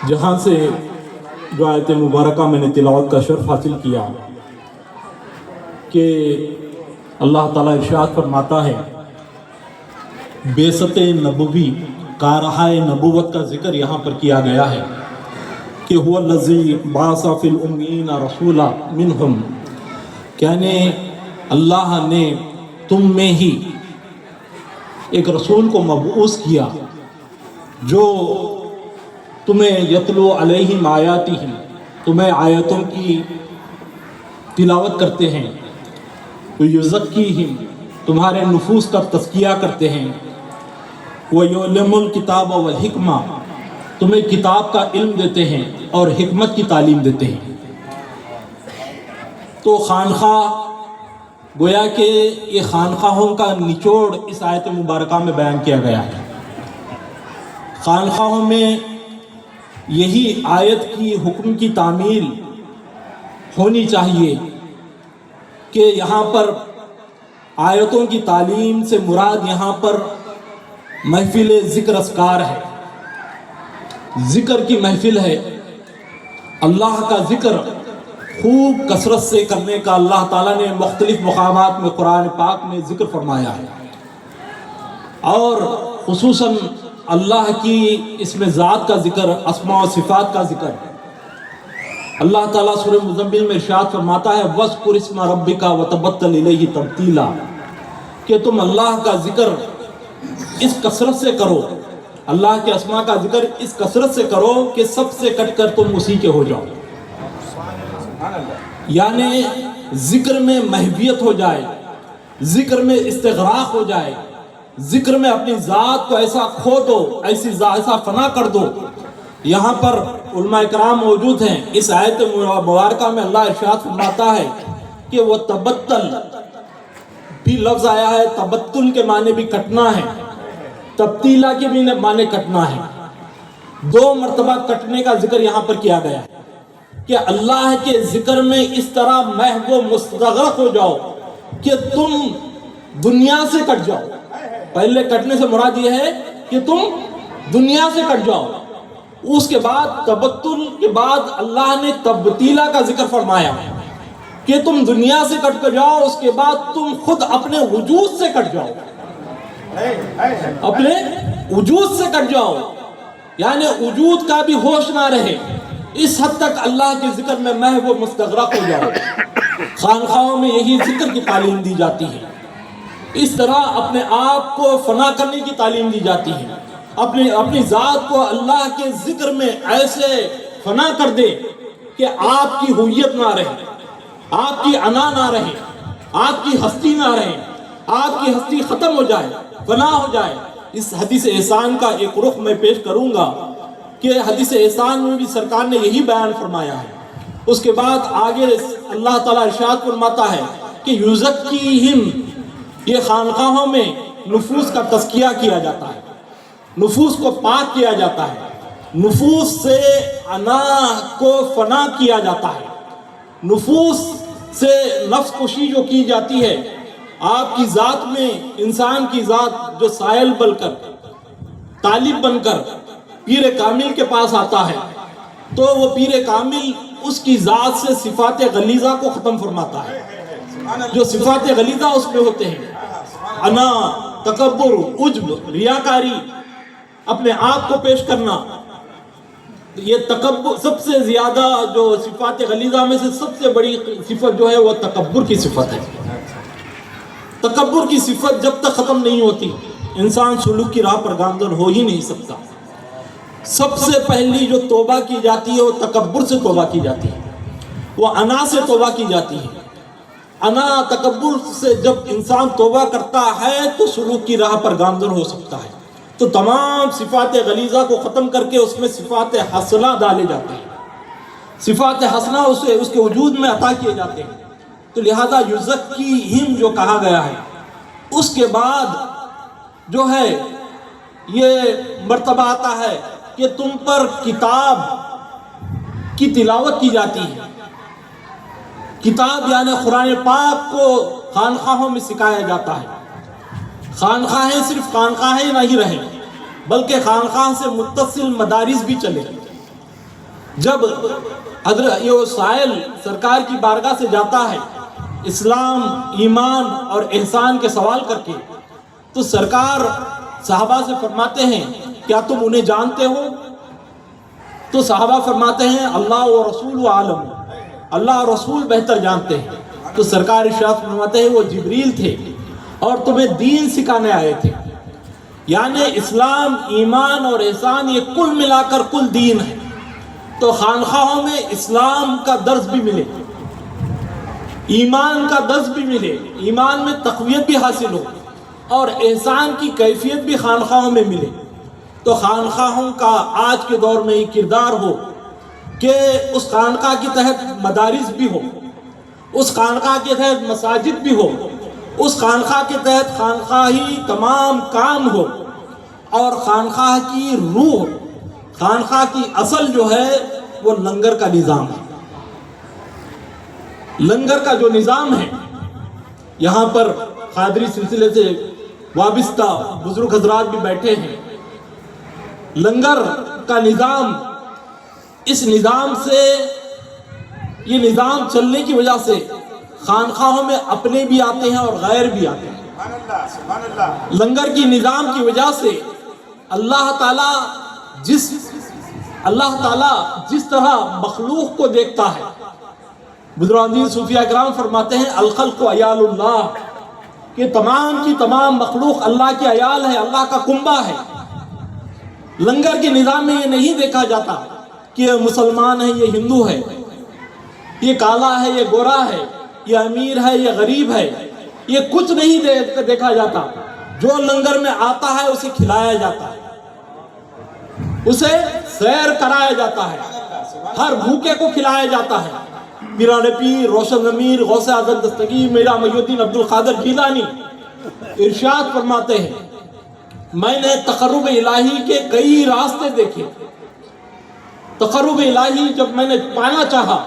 جہاں سے جو آیت مبارکہ میں نے تلاوت کا شرف حاصل کیا کہ اللہ تعالیٰ ارشاد فرماتا ہے، بعثت نبوی کارہائے نبوت کا ذکر یہاں پر کیا گیا ہے کہ هو الذی بعث فی الامیین رسولا منہم، یعنی اللہ نے تم میں ہی ایک رسول کو مبعوث کیا جو تمہیں یتلو علیہم آیاتہم، تمہیں آیتوں کی تلاوت کرتے ہیں، ویزکیہم، تمہارے نفوس کا تزکیہ کرتے ہیں، ویعلم الکتاب والحکمہ، تمہیں کتاب کا علم دیتے ہیں اور حکمت کی تعلیم دیتے ہیں۔ تو خانخواہ گویا کہ یہ خانخواہوں کا نچوڑ اس آیت مبارکہ میں بیان کیا گیا ہے۔ خانخواہوں میں یہی آیت کی حکم کی تعمیل ہونی چاہیے کہ یہاں پر آیتوں کی تعلیم سے مراد یہاں پر محفل ذکر اذکار ہے، ذکر کی محفل ہے، اللہ کا ذکر خوب کثرت سے کرنے کا اللہ تعالیٰ نے مختلف مقامات میں قرآن پاک میں ذکر فرمایا ہے، اور خصوصاً اللہ کی اس میں ذات کا ذکر، اسماء و صفات کا ذکر۔ اللہ تعالیٰ سورہ مزمل میں ارشاد فرماتا ہے وَاذْكُرِ اسْمَ رَبِّكَ وَتَبَتَّلْ إِلَيْهِ تَبْتِيلًا، کہ تم اللہ کا ذکر اس کثرت سے کرو، اللہ کے اسماء کا ذکر اس کثرت سے کرو کہ سب سے کٹ کر تم اسی کے ہو جاؤ، یعنی ذکر میں محویت ہو جائے، ذکر میں استغراق ہو جائے، ذکر میں اپنی ذات کو ایسا کھو دو، ایسا فنا کر دو۔ یہاں پر علماء کرام موجود ہیں، اس آیت مبارکہ میں اللہ ارشاد فرماتا ہے کہ وہ تبتل بھی لفظ آیا ہے، تبتل کے معنی بھی کٹنا ہے، تبتیلا کے بھی معنی کٹنا ہے، دو مرتبہ کٹنے کا ذکر یہاں پر کیا گیا ہے کہ اللہ کے ذکر میں اس طرح محو مستغرق ہو جاؤ کہ تم دنیا سے کٹ جاؤ۔ پہلے کٹنے سے مراد یہ ہے کہ تم دنیا سے کٹ جاؤ، اس کے بعد تبتل کے بعد اللہ نے تبتیلا کا ذکر فرمایا کہ تم دنیا سے کٹ کر جاؤ، اس کے بعد تم خود اپنے وجود سے کٹ جاؤ، اپنے وجود سے کٹ جاؤ، یعنی وجود کا بھی ہوش نہ رہے، اس حد تک اللہ کے ذکر میں محو مستغرق ہو جاؤ۔ خانخواہوں میں یہی ذکر کی تعلیم دی جاتی ہے، اس طرح اپنے آپ کو فنا کرنے کی تعلیم دی جاتی ہے، اپنی ذات کو اللہ کے ذکر میں ایسے فنا کر دے کہ آپ کی ہویت نہ رہے، آپ کی انا نہ رہے، آپ کی ہستی نہ رہے، آپ کی ہستی ختم ہو جائے، فنا ہو جائے۔ اس حدیث احسان کا ایک رخ میں پیش کروں گا کہ حدیث احسان میں بھی سرکار نے یہی بیان فرمایا ہے۔ اس کے بعد آگے اللہ تعالیٰ ارشاد فرماتا ہے کہ یزکیہم، یہ خانقاہوں میں نفوس کا تزکیہ کیا جاتا ہے، نفوس کو پاک کیا جاتا ہے، نفوس سے انا کو فنا کیا جاتا ہے، نفوس سے نفس کشی جو کی جاتی ہے۔ آپ کی ذات میں انسان کی ذات جو سائل بن کر، طالب بن کر پیر کامل کے پاس آتا ہے تو وہ پیر کامل اس کی ذات سے صفات غلیظہ کو ختم فرماتا ہے۔ جو صفات غلیظہ اس میں ہوتے ہیں، انا، تکبر، عجب، ریاکاری، اپنے آپ کو پیش کرنا، یہ تکبر سب سے زیادہ جو صفات غلیظہ میں سے سب سے بڑی صفت جو ہے وہ تکبر کی صفت ہے۔ تکبر کی صفت جب تک ختم نہیں ہوتی انسان سلوک کی راہ پر گامزن ہو ہی نہیں سکتا۔ سب سے پہلی جو توبہ کی جاتی ہے وہ تکبر سے توبہ کی جاتی ہے، وہ انا سے توبہ کی جاتی ہے۔ انا، تکبر سے جب انسان توبہ کرتا ہے تو سلوک کی راہ پر گامزن ہو سکتا ہے۔ تو تمام صفات غلیظہ کو ختم کر کے اس میں صفات حسنہ ڈالے جاتے ہیں، صفات حسنہ اس کے وجود میں عطا کیے جاتے ہیں۔ تو لہذا یزکیہم جو کہا گیا ہے، اس کے بعد جو ہے یہ مرتبہ آتا ہے کہ تم پر کتاب کی تلاوت کی جاتی ہے۔ کتاب یعنی قرآن پاک کو خانقاہوں میں سکھایا جاتا ہے۔ خانقاہیں صرف خانقاہیں نہیں رہیں بلکہ خانقاہ سے متصل مدارس بھی چلے، جب حضرت یہ سائل سرکار کی بارگاہ سے جاتا ہے اسلام، ایمان اور احسان کے سوال کر کے، تو سرکار صحابہ سے فرماتے ہیں کیا تم انہیں جانتے ہو؟ تو صحابہ فرماتے ہیں اللہ و رسول عالم، اللہ اور رسول بہتر جانتے ہیں۔ تو سرکار ارشاد فرماتے ہیں وہ جبریل تھے اور تمہیں دین سکھانے آئے تھے۔ یعنی اسلام، ایمان اور احسان یہ کل ملا کر کل دین ہے۔ تو خانقاہوں میں اسلام کا درس بھی ملے، ایمان کا درس بھی ملے، ایمان میں تقویت بھی حاصل ہو اور احسان کی کیفیت بھی خانقاہوں میں ملے، تو خانقاہوں کا آج کے دور میں یہ کردار ہو کہ اس خانقاہ کے تحت مدارس بھی ہو، اس خانقاہ کے تحت مساجد بھی ہو، اس خانقاہ کے تحت خانقاہی تمام کام ہو، اور خانقاہ کی روح، خانقاہ کی اصل جو ہے وہ لنگر کا نظام ہے۔ لنگر کا جو نظام ہے، یہاں پر قادری سلسلے سے وابستہ بزرگ حضرات بھی بیٹھے ہیں، لنگر کا نظام، اس نظام سے، یہ نظام چلنے کی وجہ سے خانقاہوں میں اپنے بھی آتے ہیں اور غیر بھی آتے ہیں۔ لنگر کی نظام کی وجہ سے اللہ تعالیٰ جس طرح مخلوق کو دیکھتا ہے، بزرگان صوفیہ کرام فرماتے ہیں الخلق عیال اللہ، کہ تمام کی تمام مخلوق اللہ کے عیال ہے، اللہ کا کنبہ ہے۔ لنگر کے نظام میں یہ نہیں دیکھا جاتا کہ یہ مسلمان ہے، یہ ہندو ہے، یہ کالا ہے، یہ گورا ہے، یہ امیر ہے، یہ غریب ہے، یہ کچھ نہیں دیکھا جاتا۔ جو لنگر میں آتا ہے اسے کھلایا جاتا ہے، اسے سیر کرایا جاتا ہے، ہر بھوکے کو کھلایا جاتا ہے۔ پیران پیر، روشن ضمیر، غوث اعظم دستگیر، میرا محی الدین عبد القادر جیلانی ارشاد فرماتے ہیں میں نے تقرب الہی کے کئی راستے دیکھے۔ تقرب الہی جب میں نے پانا چاہا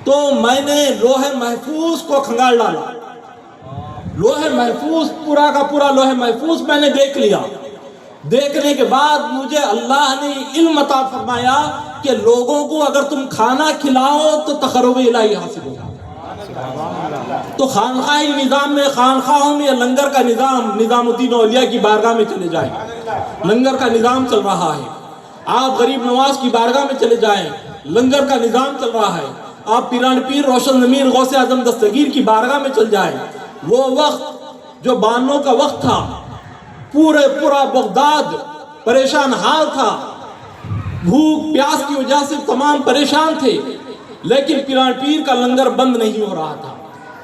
تو میں نے لوح محفوظ کو کھنگال ڈالا، لوح محفوظ، پورا کا پورا لوح محفوظ میں نے دیکھ لیا۔ دیکھنے کے بعد مجھے اللہ نے علم عطا فرمایا کہ لوگوں کو اگر تم کھانا کھلاؤ تو تقرب الہی حاصل ہوگا۔ تو خانقاہی نظام میں، خانقاہوں میں لنگر کا نظام الدین اولیاء کی بارگاہ میں چلے جائیں، لنگر کا نظام چل رہا ہے۔ آپ غریب نواز کی بارگاہ میں چلے جائیں، لنگر کا نظام چل رہا ہے۔ آپ پیران پیر، روشن ضمیر، غوث اعظم دستگیر کی بارگاہ میں چل جائیں، وہ وقت جو بانوں کا وقت تھا، پورا بغداد پریشان حال تھا، بھوک پیاس کی وجہ سے تمام پریشان تھے، لیکن پیران پیر کا لنگر بند نہیں ہو رہا تھا۔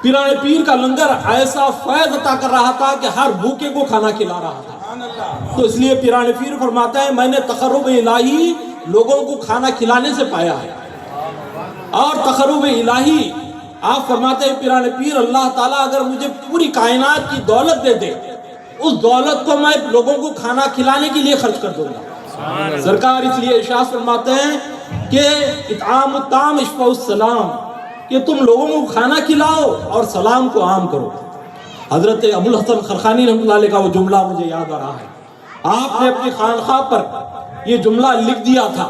پیران پیر کا لنگر ایسا فیض عطا کر رہا تھا کہ ہر بھوکے کو کھانا کھلا رہا تھا۔ تو اس لیے پیران پیر فرماتا ہے میں نے تقرب الہی لوگوں کو کھانا کھلانے سے پایا ہے۔ اور تقرب الہی آپ فرماتے ہیں پیران پیر اللہ تعالیٰ اگر مجھے پوری کائنات کی دولت دے دے، اس دولت کو میں لوگوں کو کھانا کھلانے کے لیے خرچ کر دوں گا۔ سرکار اس لیے ارشاد فرماتے ہیں کہ اطعام الطعام اشفاء السلام، کہ تم لوگوں کو کھانا کھلاؤ اور سلام کو عام کرو۔ حضرت ابو الحسن خرقانی رحمۃ اللہ علیہ کا وہ جملہ مجھے یاد آ رہا ہے، آپ نے اپنی خانقاہ پر یہ جملہ لکھ دیا تھا،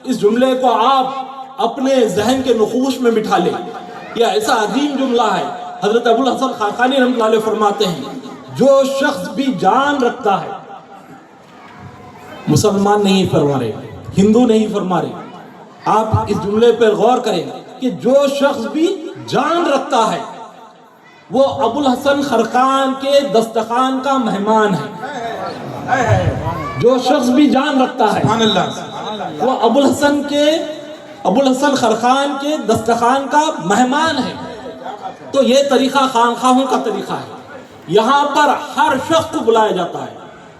اس جملے کو آپ اپنے ذہن کے نقوش میں بٹھا لیں، یہ ایسا عظیم جملہ ہے۔ حضرت ابو الحسن خرقانی رحمۃ اللہ علیہ فرماتے ہیں جو شخص بھی جان رکھتا ہے، مسلمان نہیں فرما رہے، ہندو نہیں فرما رہے، آپ اس جملے پر غور کریں کہ جو شخص بھی جان رکھتا ہے وہ ابو الحسن خرقان کے دستخوان کا مہمان ہے۔ جو شخص بھی جان رکھتا ہے وہ ابو الحسن خرقان کے دستخوان کا مہمان ہے۔ تو یہ طریقہ خانقاہوں کا طریقہ ہے، یہاں پر ہر شخص کو بلایا جاتا ہے،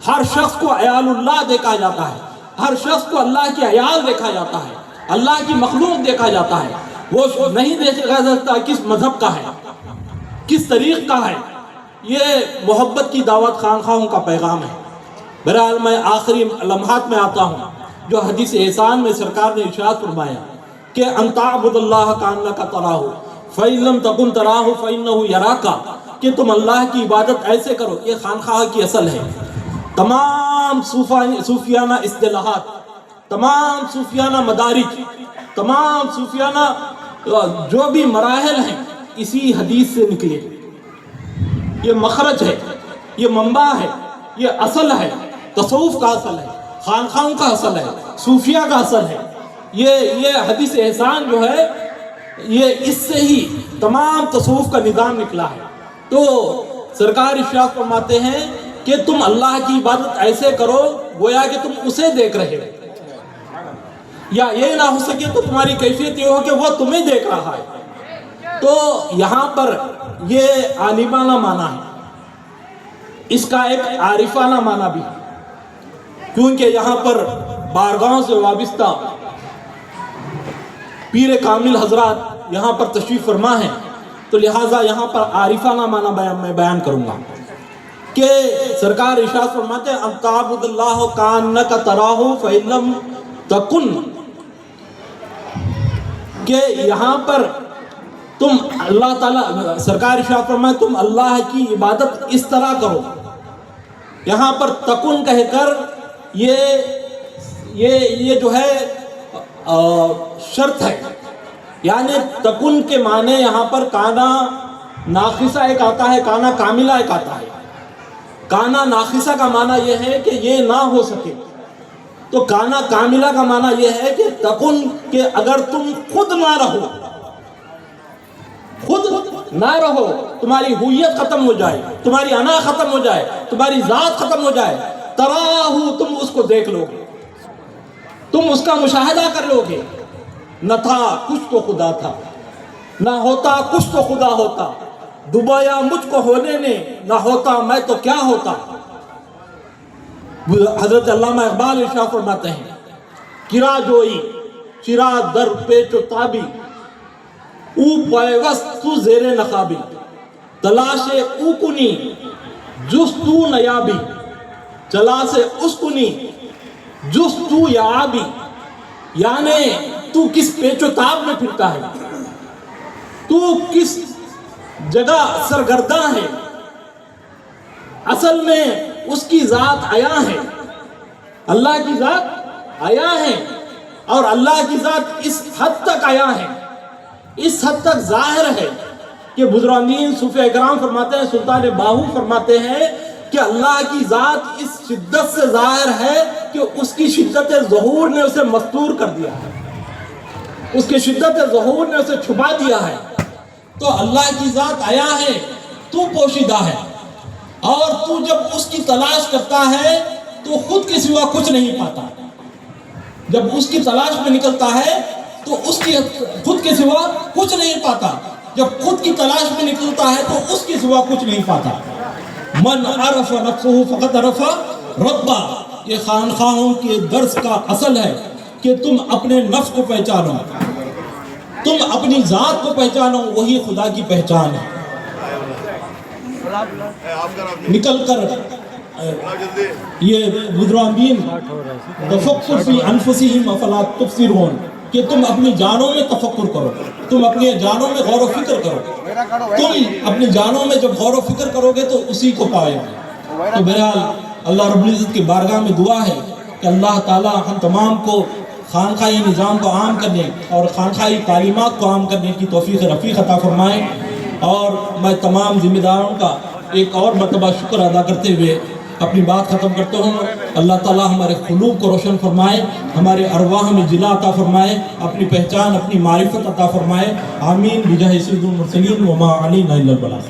ہر شخص کو عیال اللہ دیکھا جاتا ہے، ہر شخص کو اللہ کے عیال دیکھا جاتا ہے، اللہ کی مخلوق دیکھا جاتا ہے۔ وہ نہیں دیکھا جاتا کس مذہب کا ہے، کس طریق کا ہے۔ یہ محبت کی دعوت خانقاہوں کا پیغام ہے۔ بہرحال میں آخری لمحات میں آتا ہوں جو حدیث احسان میں سرکار نے ارشاد فرمایا کہ ان تعبد اللہ کانک تراہ فإن لم تکن تراہ فإنہ یراک، کہ تم اللہ کی عبادت ایسے کرو۔ یہ خانقاہ کی اصل ہے۔ تمام صوفیانہ اصطلاحات تمام صوفیانہ مدارج، تمام صوفیانہ جو بھی مراحل ہیں اسی حدیث سے نکلے۔ یہ مخرج ہے، یہ منبع ہے، یہ اصل ہے، تصوف کا اصل ہے، خانقاہوں کا اصل ہے، صوفیہ کا اصل ہے۔ یہ حدیث احسان جو ہے یہ اس سے ہی تمام تصوف کا نظام نکلا ہے۔ تو سرکار ارشاد فرماتے ہیں کہ تم اللہ کی عبادت ایسے کرو گویا کہ تم اسے دیکھ رہے ہو، یا یہ نہ ہو سکے تو تمہاری کیفیت یہ ہو کہ وہ تمہیں دیکھ رہا ہے۔ تو یہاں پر یہ عالمانہ معنی ہے، اس کا ایک عارفانہ معنی بھی ہے، کیونکہ یہاں پر بارگاہوں سے وابستہ پیر کامل حضرات یہاں پر تشریف فرما ہیں، تو لہٰذا یہاں پر عارفانہ معنی میں بیان کروں گا کہ سرکار ارشاد فرماتے ہیں ان تعبد اللہ کانک تراہ فإن لم تکن، کہ یہاں پر تم اللہ تعالیٰ سرکار ارشاد فرماتے تم اللہ کی عبادت اس طرح کرو۔ یہاں پر تکن کہہ کر یہ جو ہے شرط ہے، یعنی تکن کے معنی یہاں پر کانا ناقصہ ایک آتا ہے، کانا کاملہ ایک آتا ہے۔ کانا ناقصہ کا معنی یہ ہے کہ یہ نہ ہو سکے، تو کانا کاملہ کا معنی یہ ہے کہ تکن کہ اگر تم خود نہ رہو، خود نہ رہو، تمہاری ہویت ختم ہو جائے، تمہاری انا ختم ہو جائے، تمہاری ذات ختم ہو جائے، تراہو تم اس کو دیکھ لو گے، تم اس کا مشاہدہ کر لو گے۔ نہ تھا کچھ تو خدا تھا، نہ ہوتا کچھ تو خدا ہوتا، ڈبویا مجھ کو ہونے نے، نہ ہوتا میں تو کیا ہوتا۔ حضرت علامہ اقبال ارشاد فرماتے ہیں کرا جوئی چرا در پیچ و تابی، او پیوست تو زیر نقابی، تلاش او کنی جستو نیابی، چلا سے اس کنی جستو یابی، یعنی تو کس پیچ و تاب میں پھرتا ہے، تو کس جگہ سرگرداں ہے، اصل میں اس کی ذات عیاں ہے، اللہ کی ذات عیاں ہے، اور اللہ کی ذات اس حد تک عیاں ہے، اس حد تک ظاہر ہے کہ بزرگان صوفیہ کرام فرماتے ہیں، سلطان باہو فرماتے ہیں کہ اللہ کی ذات اس شدت سے ظاہر ہے کہ اس کی شدت ظہور نے اسے مستور کر دیا ہے، اس کی شدت ظہور نے اسے چھپا دیا ہے۔ تو اللہ کی ذات عیاں ہے، تو پوشیدہ ہے، اور تو جب اس کی تلاش کرتا ہے تو خود کے سوا کچھ نہیں پاتا، جب اس کی تلاش میں نکلتا ہے تو اس کی خود کے سوا کچھ نہیں پاتا، جب خود کی تلاش میں نکلتا ہے تو اس کے سوا کچھ نہیں پاتا۔ من عرف نفسہ فقط عرف ربہ، یہ خانقاہوں کے درس کا اصل ہے کہ تم اپنے نفس کو پہچانو، تم اپنی ذات کو پہچانو، وہی خدا کی پہچان ہے۔ نکل کر یہ بزرگان تفکر فی انفسہم افلا تبصرون، کہ تم اپنی جانوں میں تفکر کرو، تم اپنی جانوں میں غور و فکر کرو، تم اپنی جانوں میں جب غور و فکر کرو گے تو اسی کو پائے گے۔ تو بہرحال اللہ رب العزت کی بارگاہ میں دعا ہے کہ اللہ تعالیٰ ہم تمام کو خانقاہی نظام کو عام کرنے اور خانقاہی تعلیمات کو عام کرنے کی توفیق رفیق عطا فرمائے۔ اور میں تمام ذمہ داروں کا ایک اور مرتبہ شکر ادا کرتے ہوئے اپنی بات ختم کرتا ہوں۔ اللہ تعالیٰ ہمارے قلوب کو روشن فرمائے، ہمارے ارواح میں جلا عطا فرمائے، اپنی پہچان اپنی معرفت عطا فرمائے، آمین بجاہ سید المرسلین وما علینا الا البلاغ۔